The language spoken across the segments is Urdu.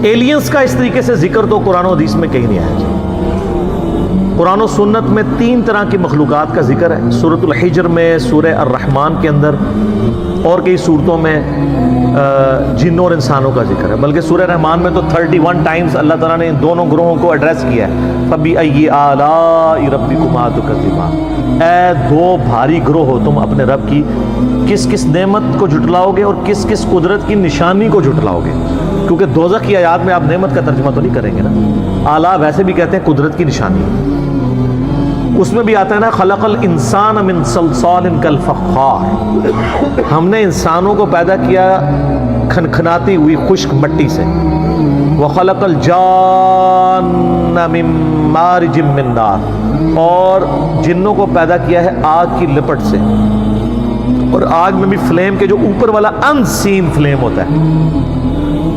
ایلینز کا اس طریقے سے ذکر تو قرآن و حدیث میں کہیں نہیں آیا جی۔ قرآن و سنت میں 3 طرح کی مخلوقات کا ذکر ہے، سورۃ الحجر میں، سورہ الرحمن کے اندر، اور کئی صورتوں میں جنوں اور انسانوں کا ذکر ہے۔ بلکہ سورہ رحمان میں تو 31 ٹائمز اللہ تعالیٰ نے ان دونوں گروہوں کو ایڈریس کیا ہے، فَبِأَيِّ آلَاءِ رَبِّكُمَا تُكَذِّبَانِ، اے 2 بھاری گروہ ہو تم اپنے رب کی کس کس نعمت کو جھٹلاؤ گے اور کس کس قدرت کی نشانی کو جھٹلاؤ گے؟ کیونکہ دوزخ کی آیات میں آپ نعمت کا ترجمہ تو نہیں کریں گے نا، آلہ ویسے بھی کہتے ہیں قدرت کی نشانی، اس میں بھی آتا ہے نا خلق الانسان من صلصال کالفخار، ہم نے انسانوں کو پیدا کیا کھنکھناتی ہوئی خشک مٹی سے، وخلق الجان من مارج من نار، اور جنوں کو پیدا کیا ہے آگ کی لپٹ سے، اور آگ میں بھی فلیم کے جو اوپر والا ان سین فلیم ہوتا ہے۔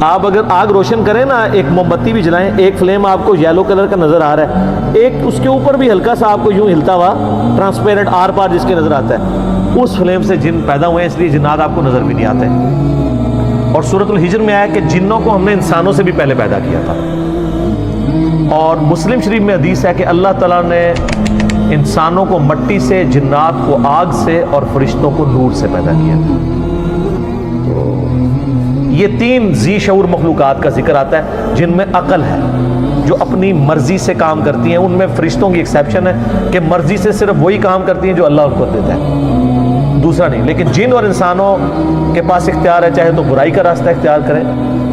آپ اگر آگ روشن کریں نا، ایک موم بتی بھی جلائیں، ایک فلیم آپ کو یلو کلر کا نظر آ رہا ہے، ایک اس کے اوپر بھی ہلکا سا آپ کو یوں ہلتا ہوا ٹرانسپیرنٹ آر پار جس کے نظر آتا ہے، اس فلیم سے جن پیدا ہوئے ہیں، اس لیے جنات آپ کو نظر بھی نہیں آتے۔ اور سورۃ الحجر میں آیا کہ جنوں کو ہم نے انسانوں سے بھی پہلے پیدا کیا تھا، اور مسلم شریف میں حدیث ہے کہ اللہ تعالیٰ نے انسانوں کو مٹی سے، جنات کو آگ سے، اور فرشتوں کو نور سے پیدا کیا تھا۔ یہ 3 ذی شعور مخلوقات کا ذکر آتا ہے جن میں عقل ہے، جو اپنی مرضی سے کام کرتی ہیں۔ ان میں فرشتوں کی ایکسیپشن ہے کہ مرضی سے صرف وہی کام کرتی ہیں جو اللہ ان کو دیتا ہے، دوسرا نہیں۔ لیکن جن اور انسانوں کے پاس اختیار ہے، چاہے تو برائی کا راستہ اختیار کریں،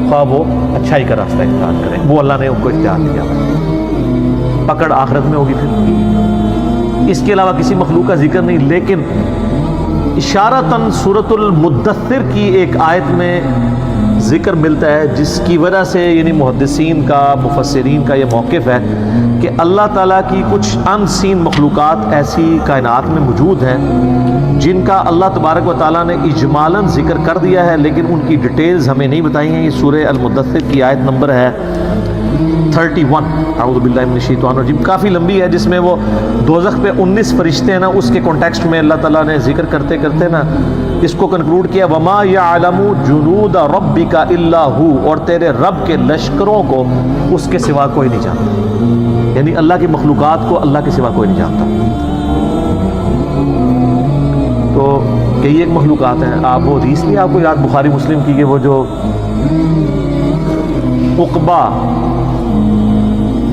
خواہ وہ اچھائی کا راستہ اختیار کریں، وہ اللہ نے ان کو اختیار دیا، پکڑ آخرت میں ہوگی پھر۔ اس کے علاوہ کسی مخلوق کا ذکر نہیں، لیکن اشارتاً سورۃ المدثر کی ایک آیت میں ذکر ملتا ہے، جس کی وجہ سے یعنی محدثین کا، مفسرین کا یہ موقف ہے کہ اللہ تعالیٰ کی کچھ ان سین مخلوقات ایسی کائنات میں موجود ہیں جن کا اللہ تبارک و تعالیٰ نے اجمالاً ذکر کر دیا ہے، لیکن ان کی ڈیٹیلز ہمیں نہیں بتائی ہیں۔ یہ سورہ المدثر کی آیت نمبر ہے 31، اعوذ باللہ من الشیطان الرجیم، کافی لمبی ہے، جس میں وہ دوزخ پہ 19 فرشتے ہیں نا، اس کے کانٹیکسٹ میں اللہ تعالیٰ نے ذکر کرتے کرتے نا اس کو کنکلوڈ کیا، وَمَا يَعْلَمُ جُنُودَ رَبِّكَ إِلَّا هُوَ، اور تیرے رب کے لشکروں کو اس کے سوا کوئی نہیں جانتا، یعنی اللہ کی مخلوقات کو اللہ کے سوا کوئی نہیں جانتا۔ تو یہی ایک مخلوقات ہیں۔ آپ وہ حدیث نہیں آپ کو یاد بخاری مسلم کی کہ وہ جو عقبہ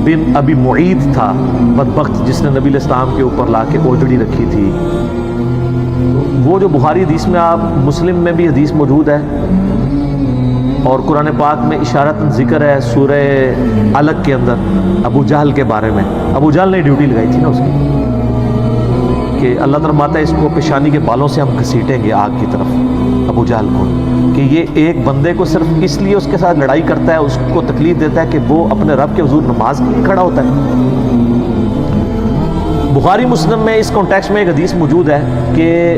بن ابی معید تھا بدبخت، جس نے نبی علیہ السلام کے اوپر لا کے اوجڑی رکھی تھی، وہ جو بخاری حدیث میں، آپ مسلم میں بھی حدیث موجود ہے، اور قرآن پاک میں اشارتاً ذکر ہے سورہ علق کے اندر ابو جہل کے بارے میں۔ ابو جہل نے ڈیوٹی لگائی تھی نا اس کی کہ اللہ تعالیٰ فرماتا ہے اس کو پیشانی کے بالوں سے ہم گھسیٹیں گے آگ کی طرف، ابو جہل کو، کہ یہ ایک بندے کو صرف اس لیے اس کے ساتھ لڑائی کرتا ہے، اس کو تکلیف دیتا ہے کہ وہ اپنے رب کے حضور نماز کے لیے کھڑا ہوتا ہے۔ بخاری مسلم میں اس کانٹیکسٹ میں ایک حدیث موجود ہے کہ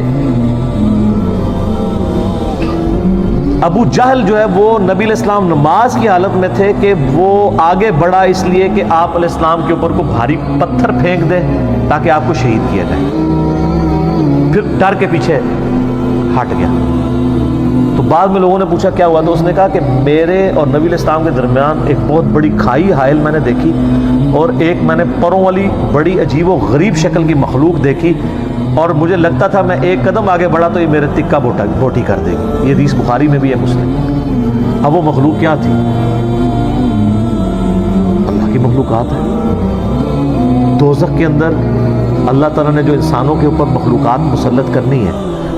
ابو جہل جو ہے وہ نبی علیہ السلام نماز کی حالت میں تھے کہ وہ آگے بڑھا اس لیے کہ آپ علیہ السلام کے اوپر کو بھاری پتھر پھینک دے تاکہ آپ کو شہید کیا جائے، پھر ڈر کے پیچھے ہٹ گیا۔ تو بعد میں لوگوں نے پوچھا کیا ہوا، تو اس نے کہا کہ میرے اور نبی علیہ السلام کے درمیان ایک بہت بڑی کھائی حائل میں نے دیکھی، اور ایک میں نے پروں والی بڑی عجیب و غریب شکل کی مخلوق دیکھی، اور مجھے لگتا تھا میں ایک قدم آگے بڑھا تو یہ میرے تکہ بوٹی کر دے گی۔ یہ حدیث بخاری میں بھی ہے، مسلم۔ اب وہ مخلوق کیا تھی؟ اللہ کی مخلوقات ہے۔ دوزخ کے اندر اللہ تعالیٰ نے جو انسانوں کے اوپر مخلوقات مسلط کرنی ہے،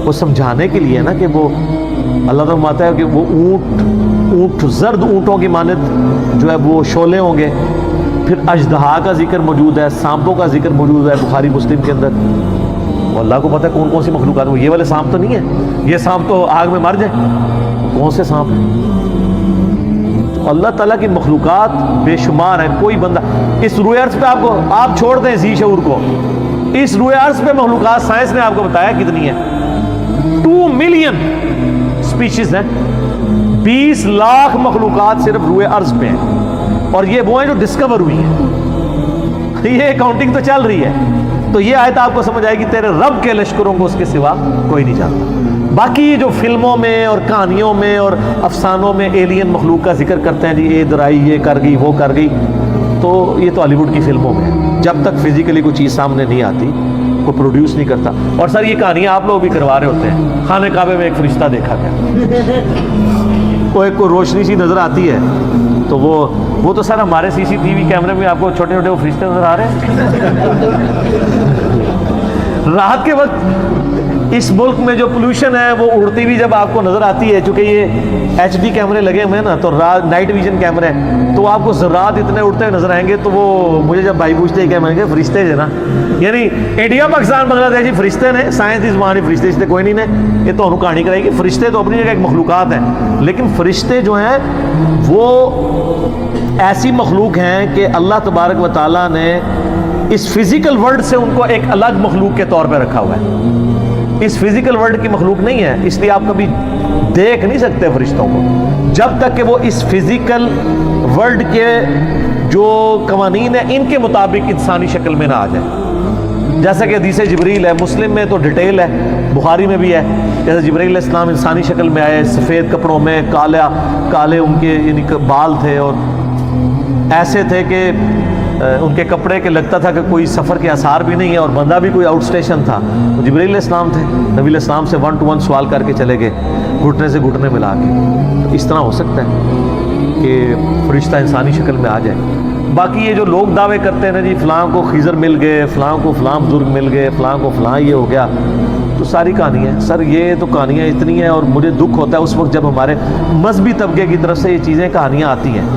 وہ سمجھانے کے لیے نا کہ وہ اللہ تعالیٰ فرماتا ہے کہ وہ اونٹ زرد اونٹوں کی مانند جو ہے وہ شعلے ہوں گے، پھر اژدہا کا ذکر موجود ہے، سانپوں کا ذکر موجود ہے بخاری مسلم کے اندر۔ وہ اللہ کو پتہ ہے کون کون سی مخلوقات، وہ یہ والے سانپ تو نہیں ہے، یہ سانپ تو آگ میں مر جائیں، کون سے سانپ ہیں؟ تو اللہ تعالیٰ کی مخلوقات بے شمار ہیں۔ کوئی بندہ اس روئے عرض پہ آپ چھوڑ دیں ذی شعور کو، اس روئے عرض پہ مخلوقات سائنس نے آپ کو بتایا کتنی ہیں، 2 ملین سپیشیز ہیں، 20 لاکھ مخلوقات صرف روئے عرض پہ ہیں، اور یہ وہ ہیں جو ڈسکور ہوئی ہیں، یہ کاؤنٹنگ تو چل رہی ہے۔ تو یہ آیت آپ کو سمجھ آئے گی تیرے رب کے لشکروں کو اس کے سوا کوئی نہیں جانتا۔ باقی جو فلموں میں اور کہانیوں میں اور افسانوں میں ایلین مخلوق کا ذکر کرتے ہیں جی یہ درائی یہ کر گئی وہ کر گئی، تو یہ تو ہالی ووڈ کی فلموں میں ہے. جب تک فزیکلی کوئی چیز سامنے نہیں آتی کوئی پروڈیوس نہیں کرتا. اور سر یہ کہانیاں آپ لوگ بھی کروا رہے ہوتے ہیں. خانہ کعبے میں ایک فرشتہ دیکھا گیا، کوئی روشنی سی نظر آتی ہے تو وہ تو سر ہمارے سی سی ٹی وی کیمرے میں آپ کو چھوٹے چھوٹے وہ فرشتے نظر آ رہے ہیں. رات کے وقت اس ملک میں جو پولوشن ہے وہ اڑتی ہوئی جب آپ کو نظر آتی ہے، چونکہ یہ ایچ ڈی کیمرے لگے ہوئے ہیں نا تو نائٹ ویژن کیمرے ہیں، تو آپ کو ذرات اتنے اڑتے ہوئے نظر آئیں گے. تو وہ مجھے جب بھائی پوچھتے ہیں کہ میں نے کہا فرشتے جو نا، یعنی انڈیا پاکستان بنگلہ دیش فرشتے نے، سائنس کی زبان فرشتے کوئی نہیں نے، یہ تو کہانی کرائے گی. فرشتے تو اپنی جگہ ایک مخلوقات ہیں، لیکن فرشتے جو ہیں وہ ایسی مخلوق ہیں کہ اللہ تبارک و تعالیٰ نے اس فزیکل ورلڈ سے ان کو ایک الگ مخلوق کے طور پہ رکھا ہوا ہے. اس فزیکل ورلڈ کی مخلوق نہیں ہے، اس لیے آپ کبھی دیکھ نہیں سکتے فرشتوں کو جب تک کہ وہ اس فزیکل ورلڈ کے جو قوانین ہیں ان کے مطابق انسانی شکل میں نہ آ جائے. جیسا کہ حدیث جبریل ہے، مسلم میں تو ڈیٹیل ہے، بخاری میں بھی ہے. جیسے جبریل علیہ السلام انسانی شکل میں آئے، سفید کپڑوں میں، کالے ان کے یعنی بال تھے اور ایسے تھے کہ ان کے کپڑے کے لگتا تھا کہ کوئی سفر کے آثار بھی نہیں ہے، اور بندہ بھی کوئی آؤٹ اسٹیشن تھا. وہ جبریل علیہ السلام تھے، نبی علیہ السلام سے 1 to 1 سوال کر کے چلے گئے، گھٹنے سے گھٹنے ملا کے. تو اس طرح ہو سکتا ہے کہ فرشتہ انسانی شکل میں آ جائے. باقی یہ جو لوگ دعوے کرتے ہیں نا جی فلاں کو خضر مل گئے، فلاں کو فلاں بزرگ مل گئے، فلاں کو فلاں یہ ہو گیا، تو ساری کہانیاں ہیں سر. یہ تو کہانیاں اتنی ہیں، اور مجھے دکھ ہوتا ہے اس وقت جب ہمارے مذہبی طبقے کی طرف سے یہ چیزیں کہانیاں آتی ہیں.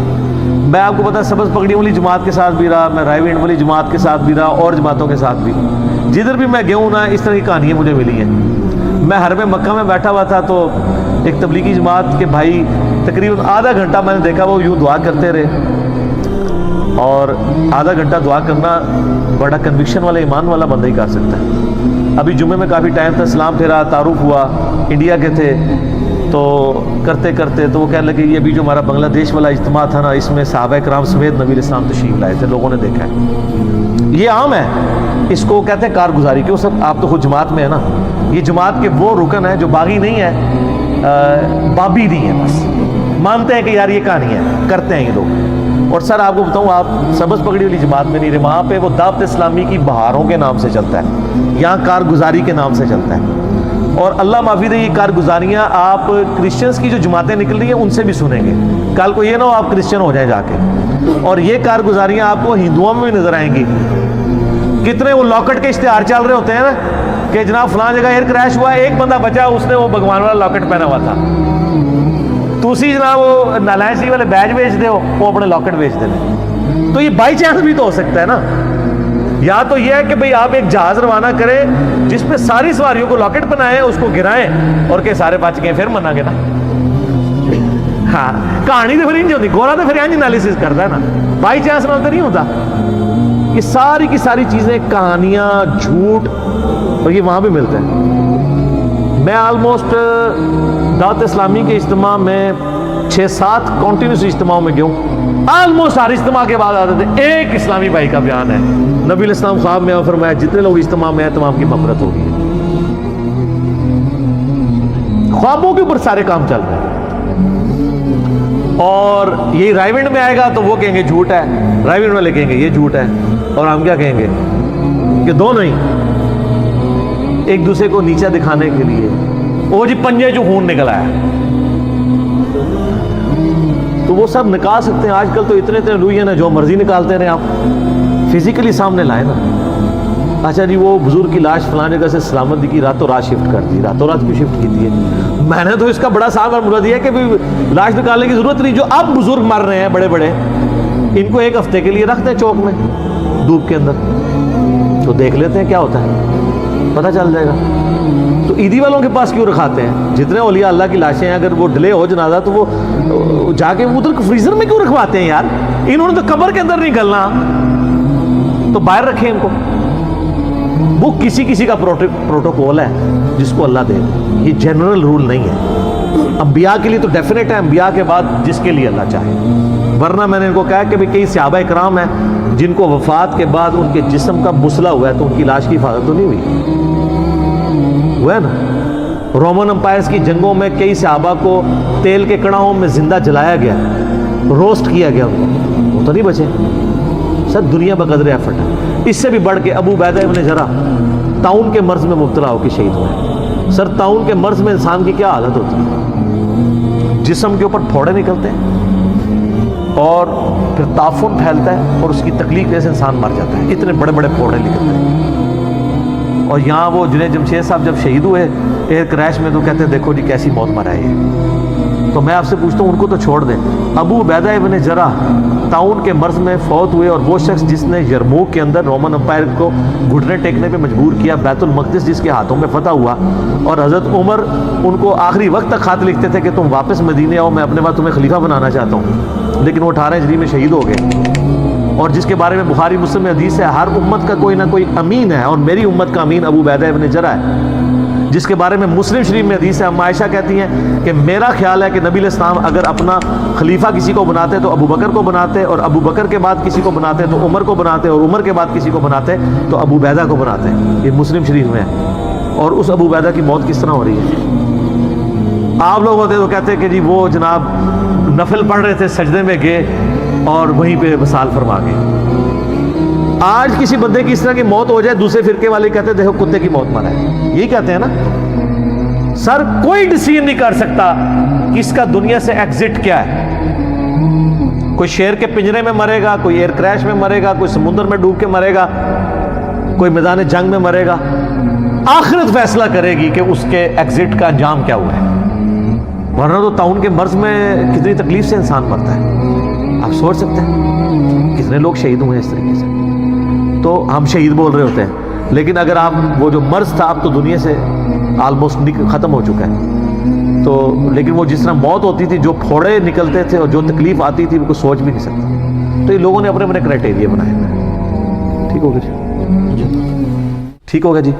میں آپ کو پتا سبز پگڑی والی جماعت کے ساتھ بھی رہا، میں رائے وینڈ والی جماعت کے ساتھ بھی رہا، اور جماعتوں کے ساتھ بھی، جدھر بھی میں گیا ہوں نا اس طرح کی کہانیاں مجھے ملی ہیں. میں حرم مکہ میں بیٹھا ہوا تھا تو ایک تبلیغی جماعت کے بھائی تقریباً آدھا گھنٹہ میں نے دیکھا وہ یوں دعا کرتے رہے، اور آدھا گھنٹہ دعا کرنا بڑا کنوکشن والا ایمان والا بندہ ہی کر سکتا ہے. ابھی جمعے میں کافی ٹائم تھا، سلام پھیرا، تعارف ہوا، انڈیا کے تھے، تو کرتے کرتے تو وہ کہنے لگے یہ ابھی جو ہمارا بنگلہ دیش والا اجتماع تھا نا اس میں صحابہ کرام سمیت نبی علیہ السلام تشریف لائے تھے، لوگوں نے دیکھا ہے. یہ عام ہے، اس کو کہتے ہیں کارگزاری. کیوں سب آپ تو خود جماعت میں ہے نا، یہ جماعت کے وہ رکن ہیں جو باغی نہیں ہے، بابی نہیں ہے، بس مانتے ہیں کہ یار یہ کہانی ہے، کرتے ہیں یہ لوگ. اور سر آپ کو بتاؤں، آپ سبز پگڑی والی جماعت میں نہیں رہے، وہاں پہ وہ دعوت اسلامی کی بہاروں کے نام سے چلتا ہے، یہاں کارگزاری کے نام سے چلتا ہے. اور اللہ معافی دے یہ کارگزاریاں آپ کرسچنز کی جو جماعتیں نکل رہی ہیں ان سے بھی سنیں گے. کل کو یہ نہ ہو آپ کرسچن ہو جائیں جا کے. اور یہ کارگزاریاں آپ کو ہندوؤں میں بھی نظر آئیں گی. کتنے وہ لاکٹ کے اشتہار چل رہے ہوتے ہیں نا کہ جناب فلاں جگہ ایئر کریش ہوا، ایک بندہ بچا، اس نے وہ بھگوان والا لاکٹ پہنا ہوا تھا. تسی جناب وہ نالائنسی والے بیج بیچ دے ہو، وہ اپنے لاکٹ بیچ دے. تو یہ بائی چانس بھی تو ہو سکتا ہے نا. یا تو یہ ہے کہ بھئی آپ ایک جہاز روانہ کریں جس پہ ساری سواریوں کو لاکٹ بنائیں، اس کو گرائیں اور کہ سارے بچ گئے، پھر منا گے نا. ہاں کہانی تو پھر انج ہوتی، گورا تو پھر انج انالیسس کرتا ہے نا، بائی چانس نال تو نہیں ہوتا. یہ ساری کی ساری چیزیں کہانیاں، جھوٹ، اور یہ وہاں بھی ملتا ہے. میں آلموسٹ دعوت اسلامی کے اجتماع میں 6-7 کنٹینیوس اجتماعوں میں گیا ہوں. آلموسٹ ہر اجتماع کے بعد آتے تھے ایک اسلامی بھائی کا بیان ہے، نبی علیہ السلام خواب میں فرمایا جتنے لوگ اجتماع میں ہیں تمام کی مغفرت ہوگی. خوابوں کے اوپر سارے کام چل رہے ہیں. اور یہ رائے وینڈ میں آئے گا تو وہ کہیں گے جھوٹ ہے، رائے وینڈ والے کہیں گے یہ جھوٹ ہے، اور ہم کیا کہیں گے کہ دونوں ہی ایک دوسرے کو نیچا دکھانے کے لیے. وہ جی پنجے جو خون نکل آیا تو وہ سب نکال سکتے ہیں. آج کل تو اتنے لوہین ہیں جو مرضی نکالتے رہے، آپ فزیکلی سامنے لائے نا. اچھا جی وہ بزرگ کی لاش فلاں جگہ سے سلامت کی راتوں رات شفٹ کر دی، راتوں رات کیوں شفٹ کی ہے؟ میں نے تو اس کا بڑا صاف اور مراد دیا کہ لاش نکالنے کی ضرورت نہیں. جو اب بزرگ مر رہے ہیں بڑے بڑے، ان کو ایک ہفتے کے لیے رکھ دیں چوک میں دھوپ کے اندر، تو دیکھ لیتے ہیں کیا ہوتا ہے، پتہ چل جائے گا. تو عیدی والوں کے پاس کیوں رکھاتے ہیں؟ جتنے اولیاء اللہ کی لاشیں ہیں اگر وہ ڈلے ہو جنازہ تو وہ جا کے ادھر فریزر میں کیوں رکھواتے ہیں یار؟ انہوں نے تو قبر کے اندر نہیں گلنا، تو باہر رکھیں ان کو. وہ کسی کسی کا پروٹوکول ہے جس کو اللہ دے، یہ جنرل رول نہیں ہے. انبیاء کے لیے تو ڈیفینیٹ ہے، انبیاء کے بعد جس کے لیے اللہ چاہے. ورنہ میں نے ان کو کہا کہ کئی صحابہ کرام ہیں جن کو وفات کے بعد ان کے جسم کا مسئلہ ہوا ہے تو ان کی لاش کی حفاظت تو نہیں ہوئی، ہوا ہے نا. رومن امپائرز کی جنگوں میں کئی صحابہ کو تیل کے کڑاہوں میں زندہ جلایا گیا، روسٹ کیا گیا، وہ تو نہیں بچے۔ سر دنیا بقدر ایفرٹ ہے۔ اس سے بھی بڑھ کے ابو عبیدہ ابن جراح طاعون کے مرض میں مبتلا ہو کے شہید ہوئے۔ سر طاعون کے مرض میں انسان کی کیا حالت ہوتی ہے؟ جسم کے اوپر پھوڑے نکلتے ہیں اور پھر تعفن پھیلتا ہے اور اس کی تکلیف وجہ سے انسان مر جاتا ہے، اتنے بڑے بڑے پھوڑے نکلتے ہیں۔ اور یہاں وہ جنید جمشید صاحب جب شہید ہوئے ایئر کریش میں تو کہتے ہیں دیکھو جی کیسی موت مرا ہے۔ تو میں آپ سے پوچھتا ہوں ان کو تو چھوڑ دیں، ابو عبیدہ ابن جراح طاعون کے مرض میں فوت ہوئے، اور وہ شخص جس نے یرموک کے اندر رومن امپائر کو گھٹنے ٹیکنے پہ مجبور کیا، بیت المقدس جس کے ہاتھوں میں فتح ہوا، اور حضرت عمر ان کو آخری وقت تک خط لکھتے تھے کہ تم واپس مدینے آؤ، میں اپنے بعد تمہیں خلیفہ بنانا چاہتا ہوں، لیکن وہ 18 ہجری میں شہید ہو گئے، اور جس کے بارے میں بخاری مسلم میں حدیث ہے ہر امت کا کوئی نہ کوئی امین ہے، اور میری امت کا امین ابو عبیدہ ابن جراح ہے، جس کے بارے میں مسلم شریف میں حدیث ہے، ام عائشہ کہتی ہیں کہ میرا خیال ہے کہ نبی علیہ السلام اگر اپنا خلیفہ کسی کو بناتے تو ابو بکر کو بناتے، اور ابو بکر کے بعد کسی کو بناتے تو عمر کو بناتے، اور عمر کے بعد کسی کو بناتے تو ابو عبیدہ کو بناتے۔ یہ مسلم شریف میں ہے۔ اور اس ابو عبیدہ کی موت کس طرح ہو رہی ہے؟ آپ لوگ ہوتے تو کہتے کہ جی وہ جناب نفل پڑھ رہے تھے، سجدے میں گئے اور وہیں پہ وصال فرما گئے۔ آج کسی بندے کی اس طرح کی موت ہو جائے، دوسرے فرقے والے کہتے ہیں دیکھو کتے کی موت مرا ہے، یہی کہتے ہیں نا۔ سر کوئی ڈیسیژن نہیں کر سکتا کہ اس کا دنیا سے ایگزٹ کیا ہے۔ کوئی شیر کے پنجرے میں مرے گا، کوئی ایئر کریش میں مرے گا، کوئی سمندر میں ڈوب کے مرے گا، کوئی میدان جنگ میں مرے گا۔ آخرت فیصلہ کرے گی کہ اس کے ایگزٹ کا انجام کیا ہوا ہے، ورنہ تو طاعون کے مرض میں کتنی تکلیف سے انسان مرتا ہے، آپ سوچ سکتے ہیں کتنے لوگ شہید ہوئے اس طریقے سے۔ تو ہم شہید بول رہے ہوتے ہیں، لیکن اگر آپ وہ جو مرض تھا اب تو دنیا سے آلموسٹ ختم ہو چکا ہے، تو لیکن وہ جس طرح موت ہوتی تھی، جو پھوڑے نکلتے تھے اور جو تکلیف آتی تھی وہ کوئی سوچ بھی نہیں سکتا۔ تو یہ لوگوں نے اپنے اپنے کرائٹیریا بنائے ہیں۔ ٹھیک ہوگا جی، ٹھیک ہوگا جی۔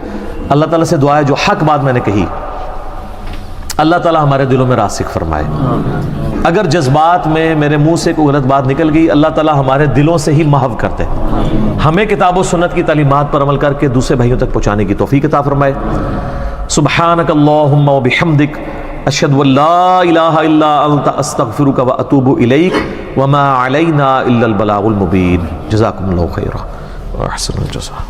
اللہ تعالیٰ سے دعا ہے جو حق بات میں نے کہی اللہ تعالیٰ ہمارے دلوں میں راسخ فرمائے۔ اگر جذبات میں میرے منہ سے کوئی غلط بات نکل گئی، اللہ تعالیٰ ہمارے دلوں سے ہی محو کر دے، ہمیں کتاب و سنت کی تعلیمات پر عمل کر کے دوسرے بھائیوں تک پہنچانے کی توفیق عطا فرمائے۔ سبحانک اللہم و بحمدک، اشہد ان لا الہ الا انت، استغفرک و اتوب الیک، وما علینا الا البلاغ المبین۔ جزاکم اللہ خیرا و احسن الجزاء۔